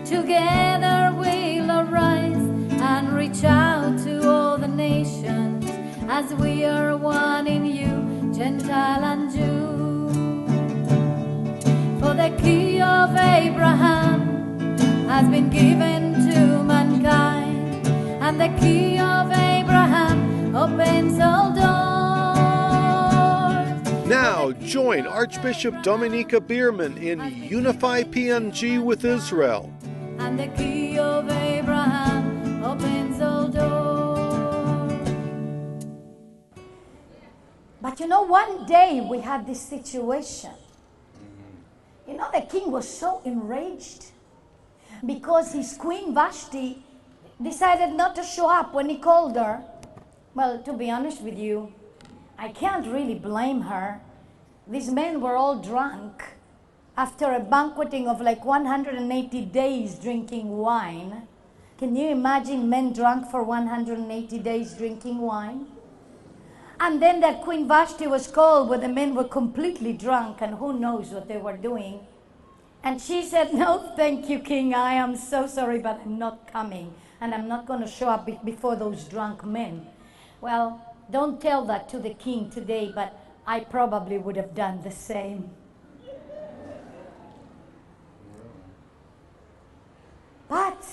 Together we'll arise and reach out to all the nations, as we are one in you, Gentile and Jew. For the key of Abraham has been given to mankind, and the key of Abraham opens all doors. Now join Archbishop Dominiquae Bierman in UNIFY PNG with Israel. And the key of Abraham opens all doors. But you know, one day we had this situation. You know, the king was so enraged because his queen Vashti decided not to show up when he called her. Well, to be honest with you, I can't really blame her. These men were all drunk after a banqueting of like 180 days drinking wine. Can you imagine men drunk for 180 days drinking wine? And then that Queen Vashti was called where the men were completely drunk and who knows what they were doing. And she said, "No, thank you, King. I am so sorry, but I'm not coming. And I'm not going to show up before those drunk men." Well, don't tell that to the king today, but I probably would have done the same. But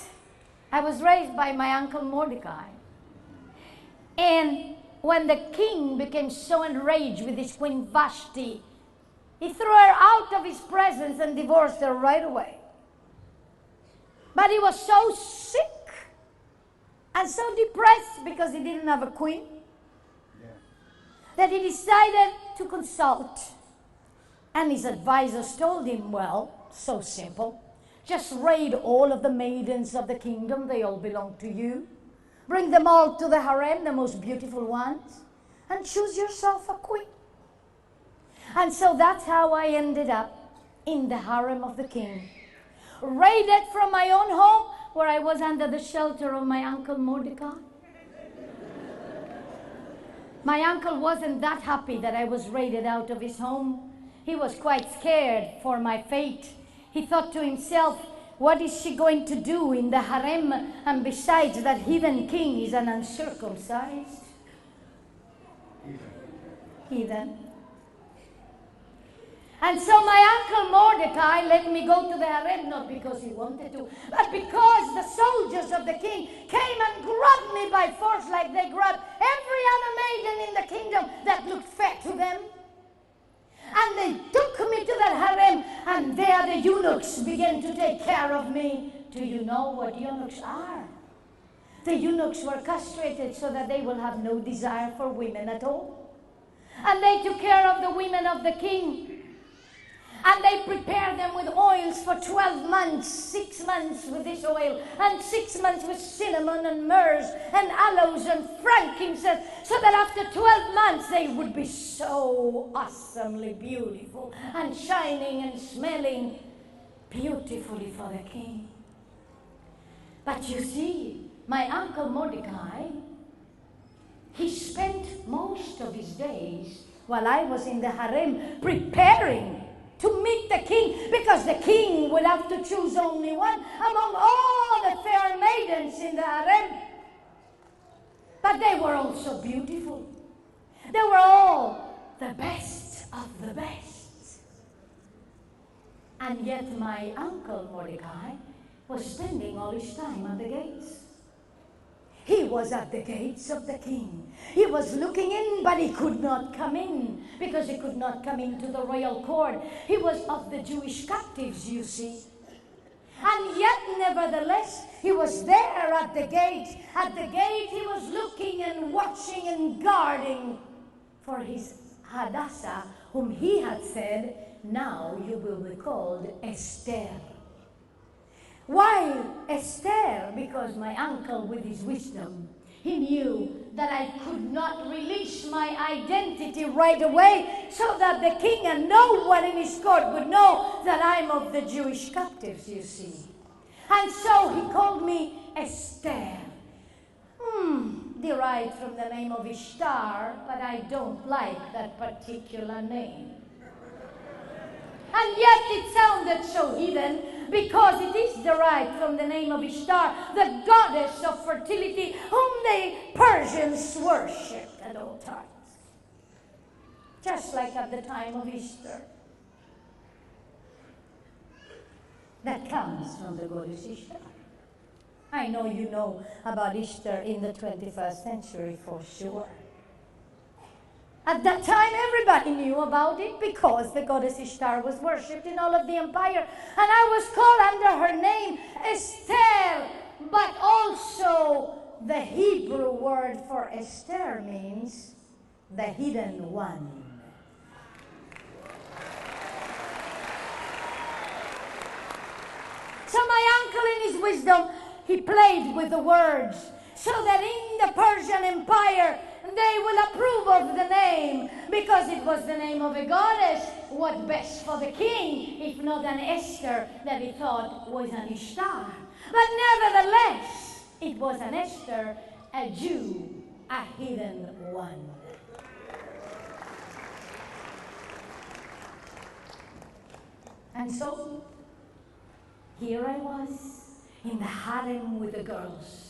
I was raised by my uncle Mordecai. And when the king became so enraged with his Queen Vashti, he threw her out of his presence and divorced her right away. But he was so sick and so depressed because he didn't have a queen that he decided to consult. And his advisors told him, well, so simple. Just raid all of the maidens of the kingdom. They all belong to you. Bring them all to the harem, the most beautiful ones, and choose yourself a queen. And so that's how I ended up in the harem of the king. Raided from my own home, where I was under the shelter of my uncle Mordecai. My uncle wasn't that happy that I was raided out of his home. He was quite scared for my fate. He thought to himself, what is she going to do in the harem? And besides, that heathen king is an uncircumcised heathen. And so my uncle Mordecai let me go to the harem, not because he wanted to, but because the soldiers of the king came and grabbed me by force like they grabbed every other maiden in the kingdom that looked fair to them. And they took me to that harem, and there the eunuchs began to take care of me. Do you know what eunuchs are? The eunuchs were castrated so that they will have no desire for women at all. And they took care of the women of the king. And they prepared them with oils for 12 months, 6 months with this oil, and 6 months with cinnamon and myrrh and aloes and frankincense, so that after 12 months they would be so awesomely beautiful and shining and smelling beautifully for the king. But you see, my uncle Mordecai, he spent most of his days while I was in the harem preparing to meet the king, because the king would have to choose only one among all the fair maidens in the harem. But they were all so beautiful. They were all the best of the best. And yet my uncle Mordecai was spending all his time at the gates. He was at the gates of the king. He was looking in, but he could not come in, because he could not come into the royal court. He was of the Jewish captives, you see. And yet, nevertheless, he was there at the gate. At the gate, he was looking and watching and guarding for his Hadassah, whom he had said, now you will be called Esther. Why Esther? Because my uncle, with his wisdom, he knew that I could not release my identity right away, so that the king and no one in his court would know that I'm of the Jewish captives, you see. And so he called me Esther. Derived from the name of Ishtar, but I don't like that particular name. And yet it sounded so heathen because it is derived from the name of Ishtar, the goddess of fertility, whom the Persians worshipped at all times. Just like at the time of Easter. That comes from the goddess Ishtar. I know you know about Easter in the 21st century for sure. At that time, everybody knew about it because the goddess Ishtar was worshipped in all of the empire. And I was called under her name Esther, but also the Hebrew word for Esther means the hidden one. So my uncle in his wisdom, he played with the words so that in the Persian Empire they will approve of the name because it was the name of a goddess. What best for the king if not an Esther that he thought was an Ishtar. But nevertheless, it was an Esther, a Jew, a hidden one. And so, here I was in the harem with the girls.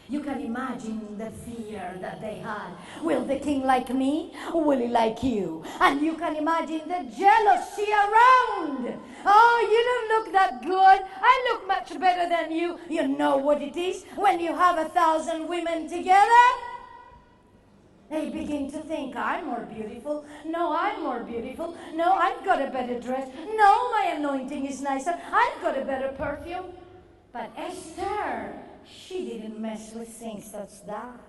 You can imagine the fear that they had. Will the king like me? Or will he like you? And you can imagine the jealousy around. Oh, you don't look that good. I look much better than you. You know what it is when you have 1,000 women together? They begin to think, I'm more beautiful. No, I'm more beautiful. No, I've got a better dress. No, my anointing is nicer. I've got a better perfume. But Esther, she didn't mess with things such as that.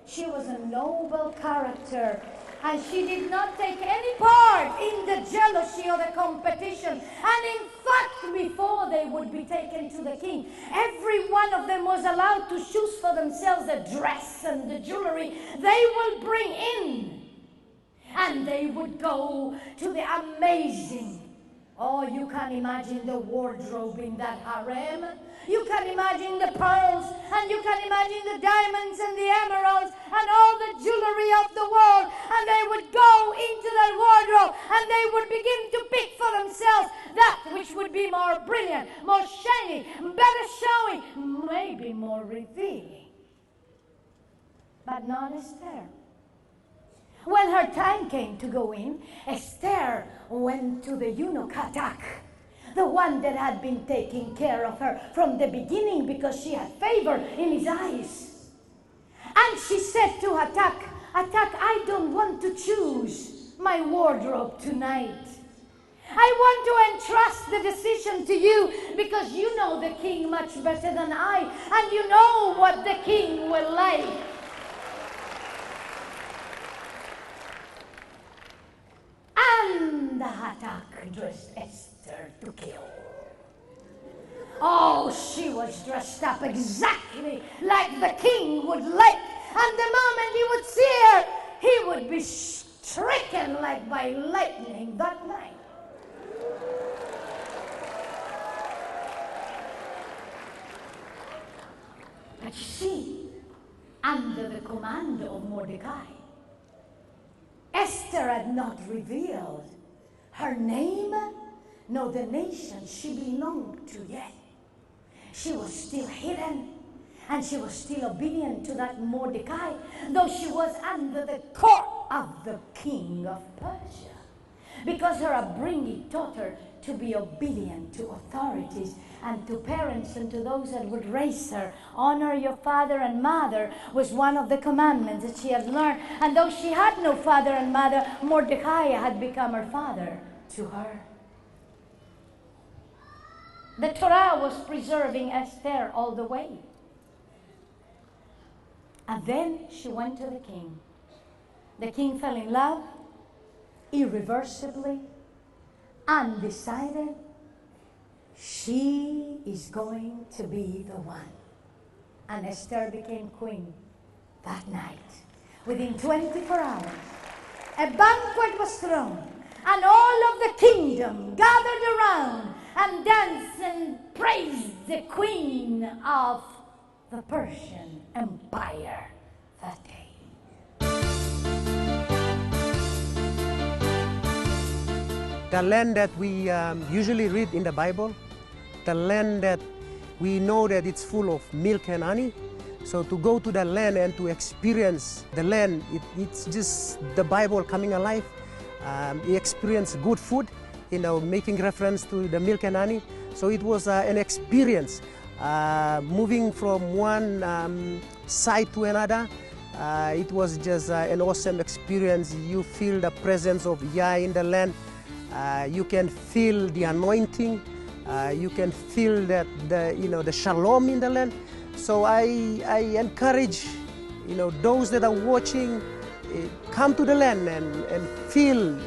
She was a noble character, and she did not take any part in the jealousy or the competition. And in fact, before they would be taken to the king, every one of them was allowed to choose for themselves the dress and the jewelry they will bring in. And they would go to the amazing, oh, you can imagine the wardrobe in that harem. You can imagine the pearls, and you can imagine the diamonds and the emeralds and all the jewelry of the world. And they would go into that wardrobe and they would begin to pick for themselves that which would be more brilliant, more shiny, better showing, maybe more revealing. But not Esther. When her time came to go in, Esther went to the eunuch Hatak, the one that had been taking care of her from the beginning because she had favor in his eyes. And she said to Hatak, Hatak, I don't want to choose my wardrobe tonight. I want to entrust the decision to you because you know the king much better than I, and you know what the king will like. And the Hatak dressed Esther to kill. Oh, she was dressed up exactly like the king would like. And the moment he would see her, he would be stricken like by lightning that night. But you see, under the command of Mordecai, Esther had not revealed her name nor the nation she belonged to yet. She was still hidden, and she was still obedient to that Mordecai, though she was under the court of the king of Persia. Because her upbringing taught her to be obedient to authorities and to parents and to those that would raise her. Honor your father and mother was one of the commandments that she had learned. And though she had no father and mother, Mordecai had become her father to her. The Torah was preserving Esther all the way. And then she went to the king. The king fell in love, irreversibly, undecided. She is going to be the one. And Esther became queen that night. Within 24 hours, a banquet was thrown, and all of the kingdom gathered around and danced and praised the queen of the Persian Empire that day. The land that we usually read in the Bible the land that we know that it's full of milk and honey. So to go to the land and to experience the land, it's just the Bible coming alive. We experienced good food, making reference to the milk and honey. So it was an experience, moving from one side to another. It was just an awesome experience. You feel the presence of Yah in the land. You can feel the anointing. You can feel that the shalom in the land. So I encourage those that are watching, come to the land and feel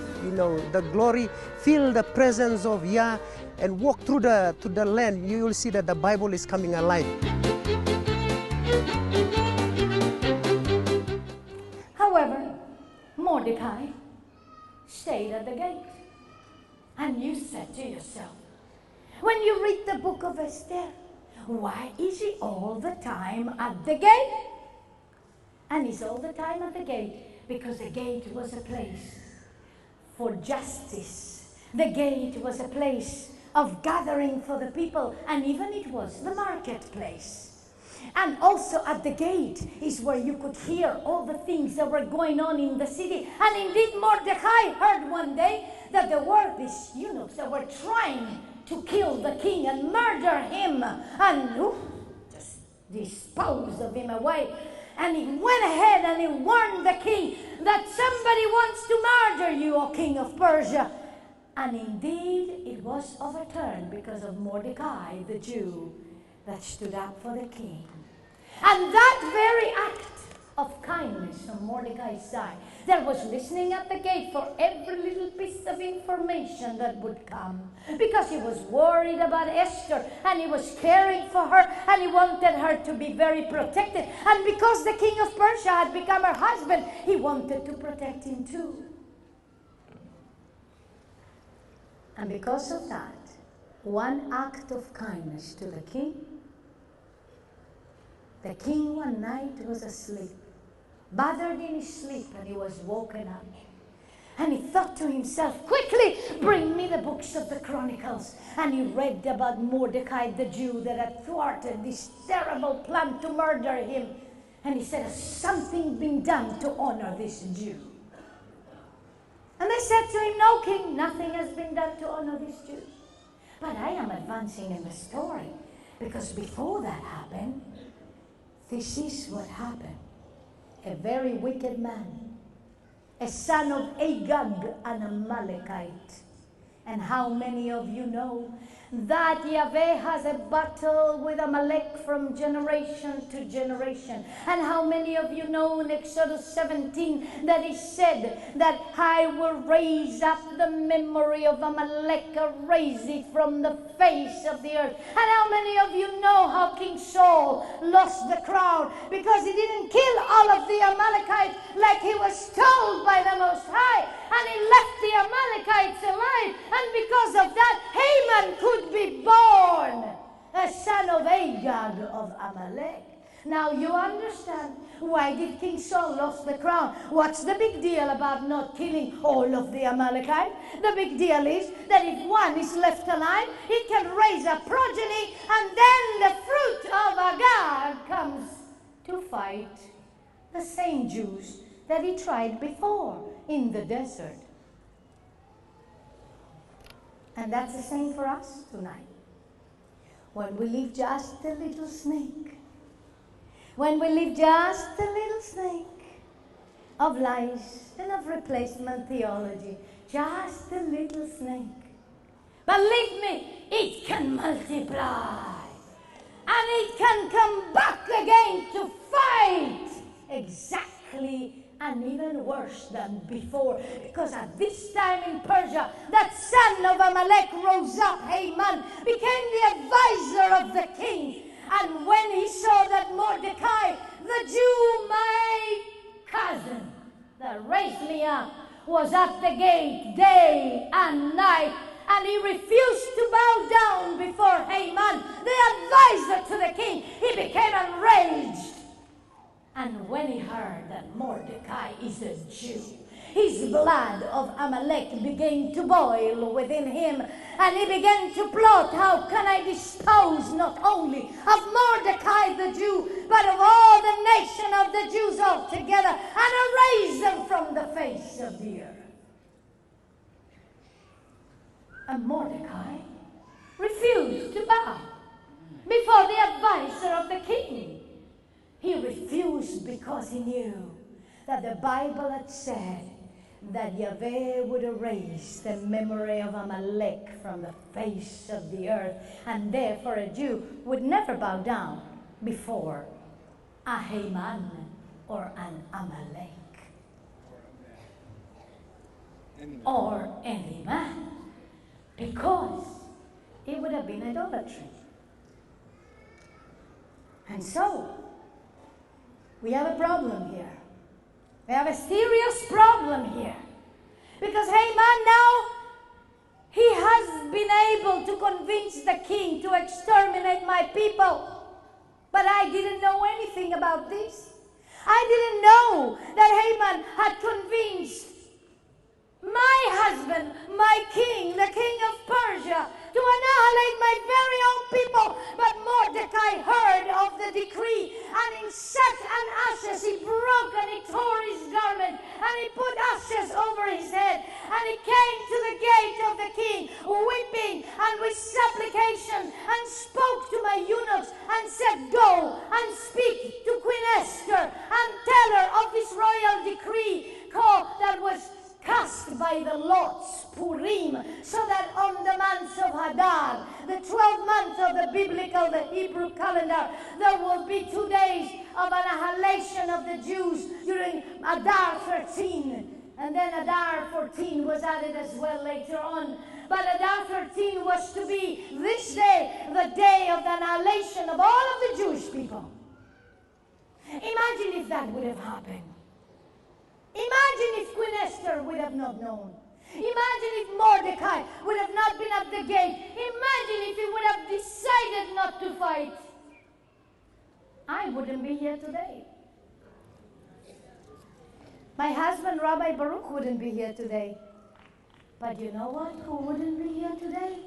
the glory, feel the presence of Yah, and walk through to the land. You will see that the Bible is coming alive. However, Mordecai stayed at the gate. And you said to yourself, when you read the book of Esther, why is he all the time at the gate? And he's all the time at the gate because the gate was a place for justice. The gate was a place of gathering for the people, and even it was the marketplace. And also at the gate is where you could hear all the things that were going on in the city. And indeed Mordecai heard one day that there were these eunuchs that were trying to kill the king and murder him and just dispose of him away. And he went ahead and he warned the king that somebody wants to murder you, O king of Persia. And indeed it was overturned because of Mordecai, the Jew, that stood up for the king. And that very act of kindness on Mordecai's side, that was listening at the gate for every little piece of information that would come, because he was worried about Esther and he was caring for her and he wanted her to be very protected, and because the king of Persia had become her husband, he wanted to protect him too. And because of that, one act of kindness to the king one night was asleep, bothered in his sleep, and he was woken up. And he thought to himself, quickly, bring me the books of the Chronicles. And he read about Mordecai the Jew that had thwarted this terrible plan to murder him. And he said, has something been done to honor this Jew? And they said to him, no, king, nothing has been done to honor this Jew. But I am advancing in the story, because before that happened, this is what happened. A very wicked man, a son of Agag, an Amalekite. And how many of you know that Yahweh has a battle with Amalek from generation to generation? And how many of you know in Exodus 17 that he said that I will raise up the memory of Amalek, erase it from the face of the earth? And how many of you know how King Saul lost the crown because he didn't kill all of the Amalekites like he was told by the Most High, and he left the Amalekites alive, and because of that Haman could be born, a son of Agag of Amalek. Now you understand why did King Saul lost the crown. What's the big deal about not killing all of the Amalekites? The big deal is that if one is left alive, it can raise a progeny, and then the fruit of Agag comes to fight the same Jews that he tried before in the desert. And that's the same for us tonight. When we leave just a little snake, when we leave just a little snake of lies and of replacement theology, just a little snake, believe me, it can multiply. And it can come back again to fight exactly and even worse than before. Because at this time in Persia, that son of Amalek rose up, Haman, became the advisor of the king. And when he saw that Mordecai, the Jew, my cousin, that raised me up, was at the gate day and night, and he refused to bow down before Haman, the advisor to the king, he became enraged. And when he heard that Mordecai is a Jew, his blood of Amalek began to boil within him, and he began to plot, how can I dispose not only of Mordecai the Jew, but of all the nation of the Jews altogether, and erase them from the face of the earth. And Mordecai refused to bow before the advisor of the king. He refused because he knew that the Bible had said that Yahweh would erase the memory of Amalek from the face of the earth, and therefore a Jew would never bow down before a Haman or an Amalek or any man, because it would have been idolatry. And so we have a problem here. We have a serious problem here. Because Haman now, he has been able to convince the king to exterminate my people. But I didn't know anything about this. I didn't know that Haman had convinced my husband, my king, the king of Persia, to annihilate my very own people. But Mordecai heard of the decree, and in sweat and ashes he broke and he tore his garment, and he put ashes over his head, and he came to the gate of the king, weeping and with supplication, and spoke to my eunuchs and said, go and speak to Queen Esther and tell her of this royal decree that was cast by the lots, Purim, so that on the months of Hadar, the 12th month of the biblical, the Hebrew calendar, there will be 2 days of annihilation of the Jews during Adar 13. And then Adar 14 was added as well later on. But Adar 13 was to be this day, the day of the annihilation of all of the Jewish people. Imagine if that would have happened. Imagine if Queen Esther would have not known. Imagine if Mordecai would have not been at the gate. Imagine if he would have decided not to fight. I wouldn't be here today. My husband, Rabbi Baruch, wouldn't be here today. But you know what? Who wouldn't be here today?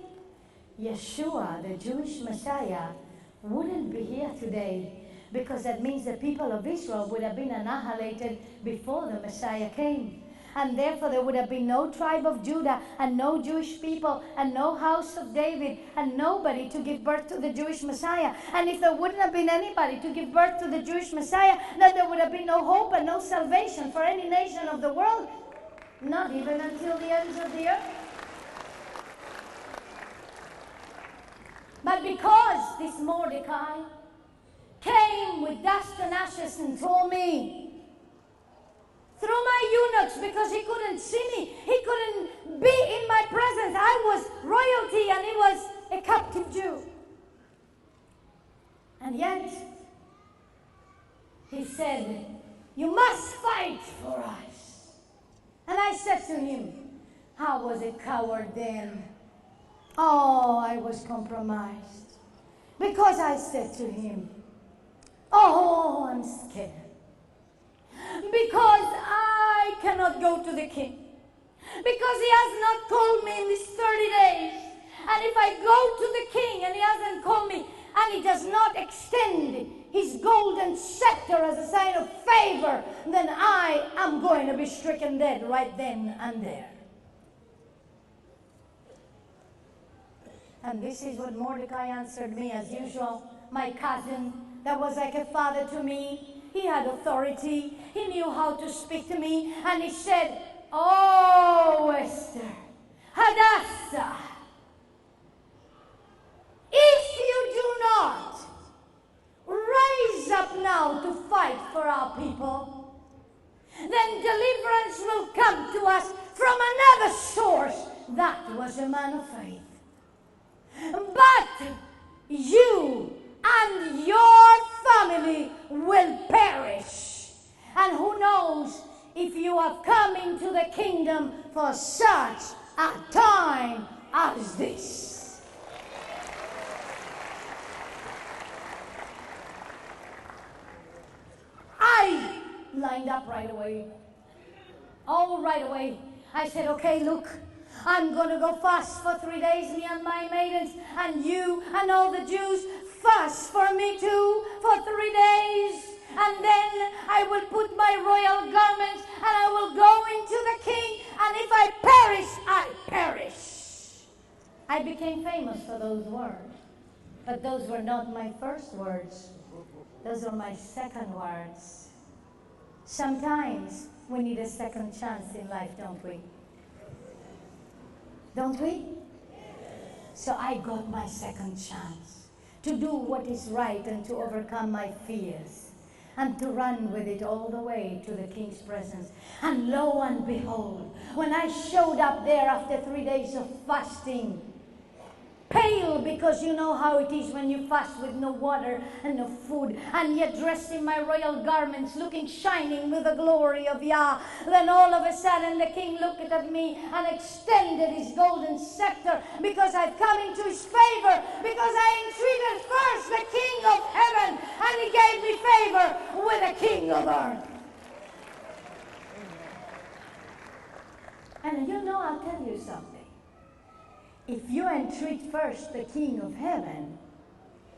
Yeshua, the Jewish Messiah, wouldn't be here today. Because that means the people of Israel would have been annihilated before the Messiah came. And therefore there would have been no tribe of Judah and no Jewish people and no house of David and nobody to give birth to the Jewish Messiah. And if there wouldn't have been anybody to give birth to the Jewish Messiah, then there would have been no hope and no salvation for any nation of the world. Not even until the ends of the earth. But because this Mordecai came with dust and ashes and told me through my eunuchs, because he couldn't see me, he couldn't be in my presence. I was royalty and he was a captive Jew. And yet he said, you must fight for us. And I said to him, I was a coward then. Oh, I was compromised. Because I said to him, oh, I'm scared. Because I cannot go to the king. Because he has not called me in these 30 days. And if I go to the king and he hasn't called me, and he does not extend his golden scepter as a sign of favor, then I am going to be stricken dead right then and there. And this is what Mordecai answered me as usual. My cousin, that was like a father to me. He had authority. He knew how to speak to me. And he said, oh, Esther, Hadassah, if you do not rise up now to fight for our people, then deliverance will come to us from another source. That was a man of faith. But you and your family will perish. And who knows if you have come into the kingdom for such a time as this. I lined up right away. All right away. I said, okay, look, I'm going to go fast for 3 days, me and my maidens, and you and all the Jews fast for me too for 3 days. And then I will put my royal garments and I will go into the king. And if I perish, I perish. I became famous for those words. But those were not my first words. Those were my second words. Sometimes we need a second chance in life, don't we? Don't we? So I got my second chance to do what is right and to overcome my fears and to run with it all the way to the king's presence. And lo and behold, when I showed up there after 3 days of fasting, pale, because you know how it is when you fast with no water and no food, and yet dressed in my royal garments, looking shining with the glory of Yah. Then all of a sudden the king looked at me and extended his golden scepter, because I've come into his favor, because I entreated first the king of heaven, and he gave me favor with the king of earth. And you know, I'll tell you something. If you entreat first the King of heaven,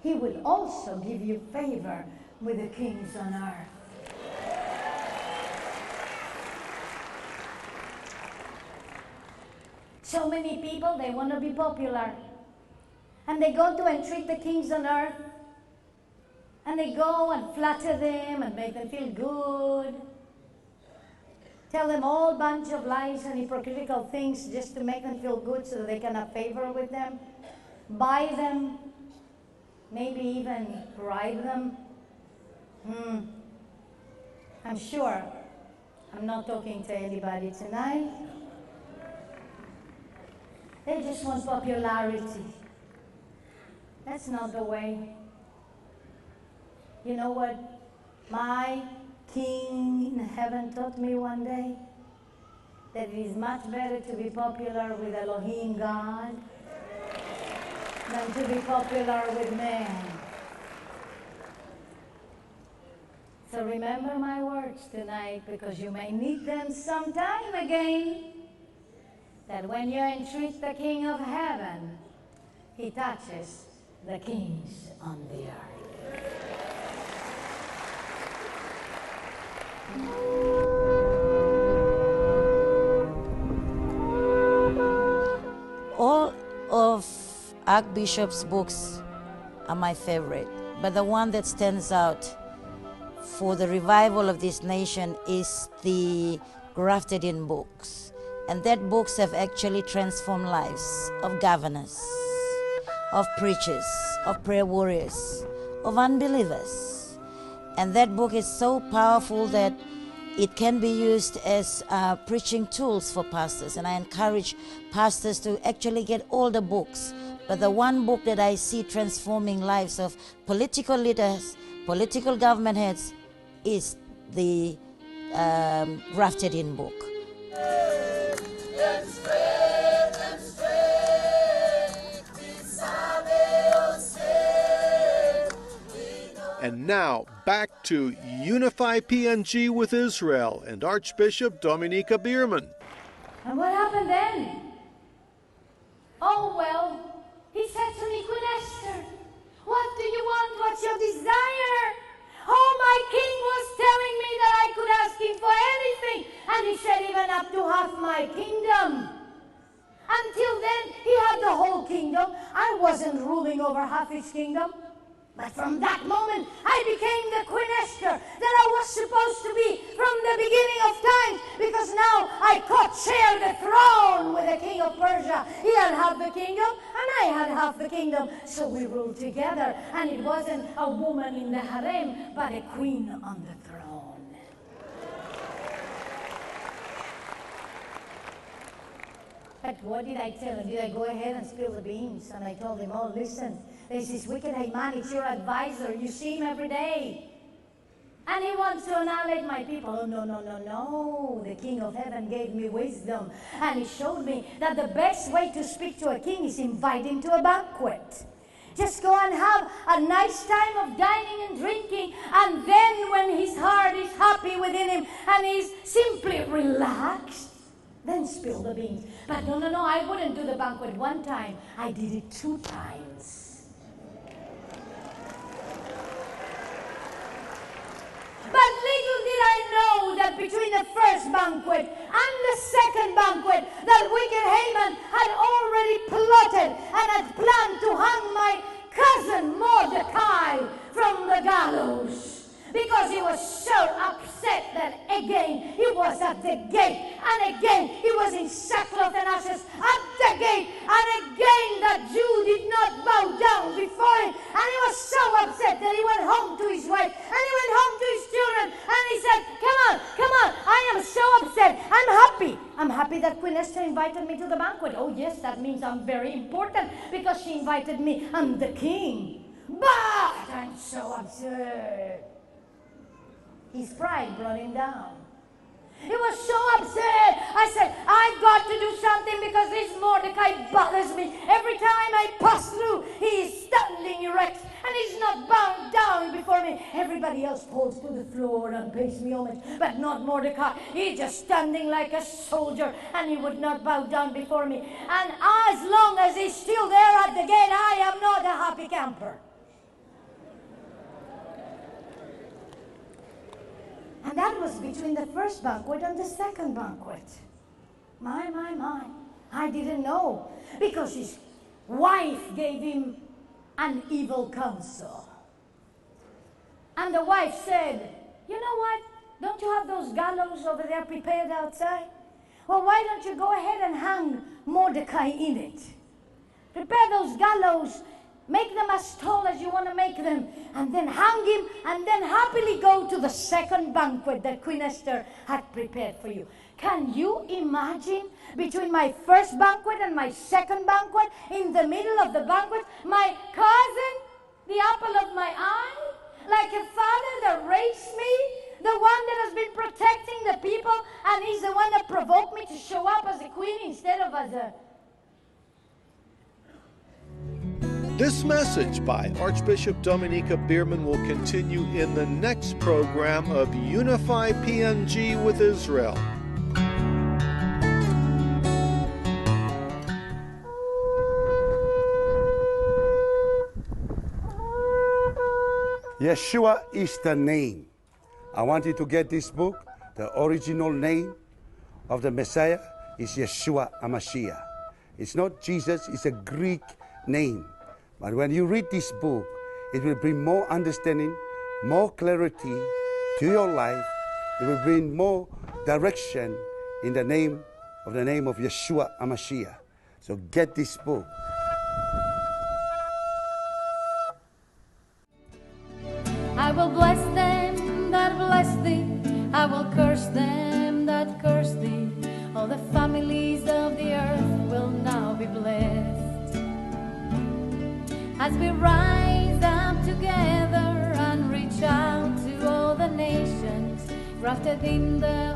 he will also give you favor with the kings on earth. So many people, they want to be popular. And they go to entreat the kings on earth. And they go and flatter them and make them feel good. Tell them all bunch of lies and hypocritical things just to make them feel good so that they can have favor with them. Buy them. Maybe even bribe them. I'm sure I'm not talking to anybody tonight. They just want popularity. That's not the way. You know what my King in heaven taught me one day? That it is much better to be popular with Elohim God than to be popular with man. So remember my words tonight, because you may need them sometime again. That when you entreat the King of heaven, he touches the kings on the earth. All of Archbishop's books are my favorite, but the one that stands out for the revival of this nation is the Grafted In books. And that books have actually transformed lives of governors, of preachers, of prayer warriors, of unbelievers. And that book is so powerful that it can be used as preaching tools for pastors. And I encourage pastors to actually get all the books. But the one book that I see transforming lives of political leaders, political government heads, is the Grafted In book. And now, back to UNIFY PNG with Israel and Archbishop Dominiquae Bierman. And what happened then? Oh, well, he said to me, Queen Esther, what do you want? What's your desire? Oh, my king was telling me that I could ask him for anything. And he said, even up to half my kingdom. Until then, he had the whole kingdom. I wasn't ruling over half his kingdom. But from that moment, I became the Queen Esther that I was supposed to be from the beginning of time, because now I co-chair the throne with the king of Persia. He had half the kingdom, and I had half the kingdom. So we ruled together, and it wasn't a woman in the harem, but a queen on the throne. But what did I tell him? Did I go ahead and spill the beans? And I told him, oh, listen, there's this wicked Haman, it's your advisor. You see him every day. And he wants to annihilate my people. Oh, no, no, no, no. The King of heaven gave me wisdom. And he showed me that the best way to speak to a king is invite him to a banquet. Just go and have a nice time of dining and drinking, and then when his heart is happy within him and he's simply relaxed, then spill the beans. But no, I wouldn't do the banquet one time. I did it 2 times. But little did I know that between the first banquet and the second banquet, that wicked Haman had already plotted and had planned to hang my cousin Mordecai from the gallows. Because he was so upset that again he was at the gate, and again he was in sackcloth and ashes at the gate, and again that Jew did not bow down before him, and he was so upset that he went home to his wife, and he went home to his children, and he said, come on, I am so upset, I'm happy that Queen Esther invited me to the banquet. Oh yes, that means I'm very important, because she invited me, I'm the king, but I'm so upset. His pride brought him down. He was so upset. I said, I've got to do something because this Mordecai bothers me. Every time I pass through, he is standing erect and he's not bowed down before me. Everybody else falls to the floor and pays me homage, but not Mordecai. He's just standing like a soldier and he would not bow down before me. And as long as he's still there at the gate, I am not a happy camper. And that was between the first banquet and the second banquet. My. I didn't know, because his wife gave him an evil counsel. And the wife said, you know what? Don't you have those gallows over there prepared outside? Well, why don't you go ahead and hang Mordecai in it? Prepare those gallows. Make them as tall as you want to make them, and then hang him, and then happily go to the second banquet that Queen Esther had prepared for you. Can you imagine, between my first banquet and my second banquet, in the middle of the banquet, my cousin, the apple of my eye, like a father that raised me, the one that has been protecting the people, and he's the one that provoked me to show up as a queen instead of as a... This message by Archbishop Dominiquae Bierman will continue in the next program of UNIFY PNG with Israel. Yeshua is the name. I want you to get this book. The original name of the Messiah is Yeshua HaMashiach. It's not Jesus, it's a Greek name. But when you read this book, it will bring more understanding, more clarity to your life. It will bring more direction in the name of Yeshua HaMashiach. So get this book. I will bless them that bless thee. I will curse them that curse thee. All the families of the earth will now be blessed. As we rise up together and reach out to all the nations, grafted in the